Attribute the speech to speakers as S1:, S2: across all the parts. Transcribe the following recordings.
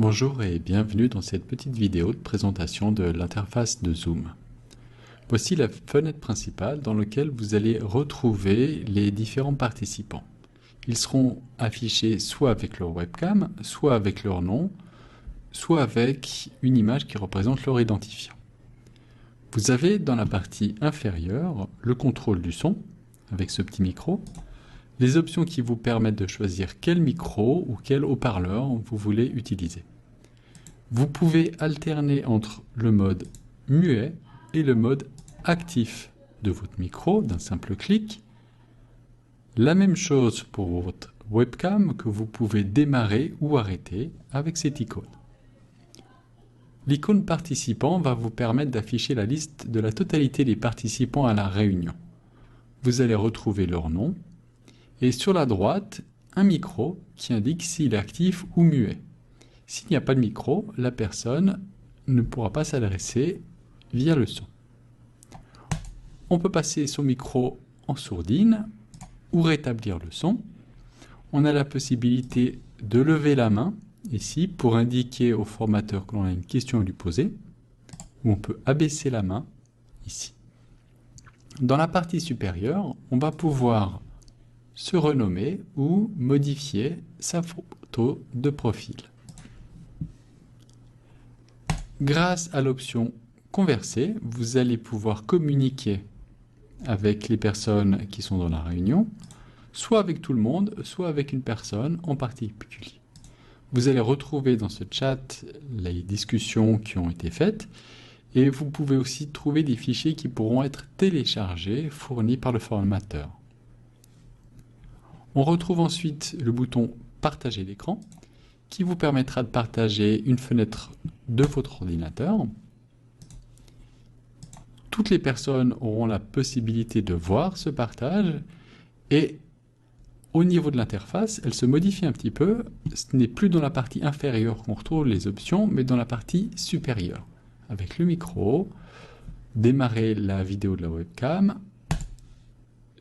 S1: Bonjour et bienvenue dans cette petite vidéo de présentation de l'interface de Zoom. Voici la fenêtre principale dans laquelle vous allez retrouver les différents participants. Ils seront affichés soit avec leur webcam, soit avec leur nom, soit avec une image qui représente leur identifiant. Vous avez dans la partie inférieure le contrôle du son avec ce petit micro, les options qui vous permettent de choisir quel micro ou quel haut-parleur vous voulez utiliser. Vous pouvez alterner entre le mode muet et le mode actif de votre micro d'un simple clic. La même chose pour votre webcam que vous pouvez démarrer ou arrêter avec cette icône. L'icône participant va vous permettre d'afficher la liste de la totalité des participants à la réunion. Vous allez retrouver leur nom et sur la droite, un micro qui indique s'il est actif ou muet. S'il n'y a pas de micro, la personne ne pourra pas s'adresser via le son. On peut passer son micro en sourdine ou rétablir le son. On a la possibilité de lever la main ici pour indiquer au formateur que l'on a une question à lui poser, ou on peut abaisser la main ici. Dans la partie supérieure, on va pouvoir se renommer ou modifier sa photo de profil. Grâce à l'option Converser, vous allez pouvoir communiquer avec les personnes qui sont dans la réunion, soit avec tout le monde, soit avec une personne en particulier. Vous allez retrouver dans ce chat les discussions qui ont été faites et vous pouvez aussi trouver des fichiers qui pourront être téléchargés, fournis par le formateur. On retrouve ensuite le bouton Partager l'écran qui vous permettra de partager une fenêtre de votre ordinateur. Toutes les personnes auront la possibilité de voir ce partage et au niveau de l'interface, elle se modifie un petit peu. Ce n'est plus dans la partie inférieure qu'on retrouve les options, mais dans la partie supérieure. Avec le micro, démarrer la vidéo de la webcam,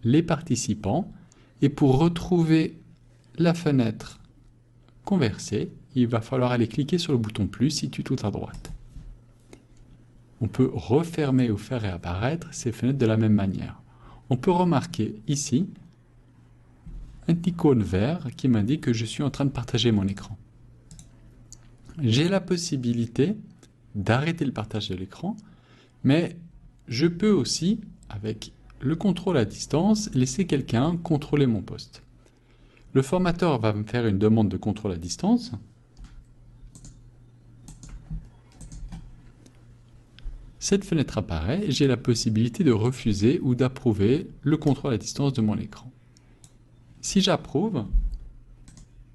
S1: les participants, et pour retrouver la fenêtre Converser, il va falloir aller cliquer sur le bouton plus situé tout à droite. On peut refermer ou faire réapparaître ces fenêtres de la même manière. On peut remarquer ici un icône vert qui m'indique que je suis en train de partager mon écran. J'ai la possibilité d'arrêter le partage de l'écran, mais je peux aussi, avec le contrôle à distance, laisser quelqu'un contrôler mon poste. Le formateur va me faire une demande de contrôle à distance. Cette fenêtre apparaît et j'ai la possibilité de refuser ou d'approuver le contrôle à distance de mon écran. Si j'approuve,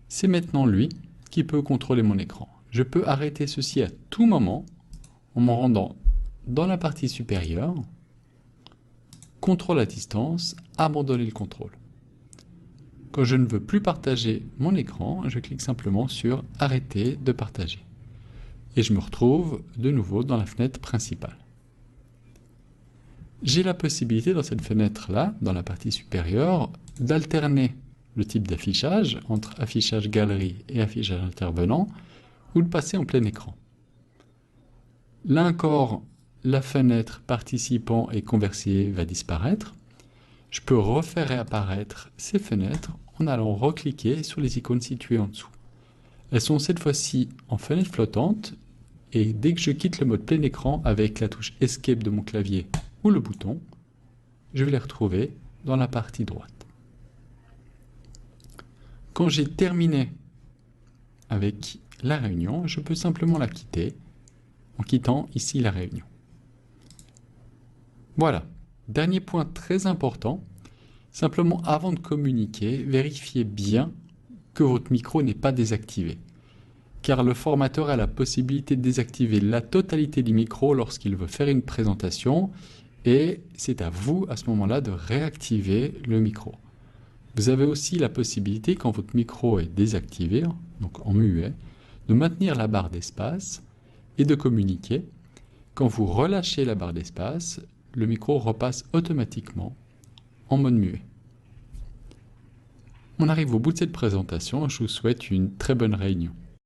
S1: c'est maintenant lui qui peut contrôler mon écran. Je peux arrêter ceci à tout moment en me rendant dans la partie supérieure, contrôle à distance, abandonner le contrôle. Quand je ne veux plus partager mon écran, je clique simplement sur Arrêter de partager. Et je me retrouve de nouveau dans la fenêtre principale. J'ai la possibilité dans cette fenêtre-là, dans la partie supérieure, d'alterner le type d'affichage entre affichage galerie et affichage intervenant, ou de passer en plein écran. Là encore, la fenêtre participant et converser va disparaître. Je peux refaire réapparaître ces fenêtres en allant recliquer sur les icônes situées en dessous. Elles sont cette fois-ci en fenêtre flottante et dès que je quitte le mode plein écran avec la touche Escape de mon clavier ou le bouton, je vais les retrouver dans la partie droite. Quand j'ai terminé avec la réunion, je peux simplement la quitter en quittant ici la réunion. Voilà. Dernier point très important, simplement avant de communiquer, vérifiez bien que votre micro n'est pas désactivé. Car le formateur a la possibilité de désactiver la totalité du micro lorsqu'il veut faire une présentation et c'est à vous à ce moment-là de réactiver le micro. Vous avez aussi la possibilité, quand votre micro est désactivé, donc en muet, de maintenir la barre d'espace et de communiquer. Quand vous relâchez la barre d'espace, le micro repasse automatiquement en mode muet. On arrive au bout de cette présentation, je vous souhaite une très bonne réunion.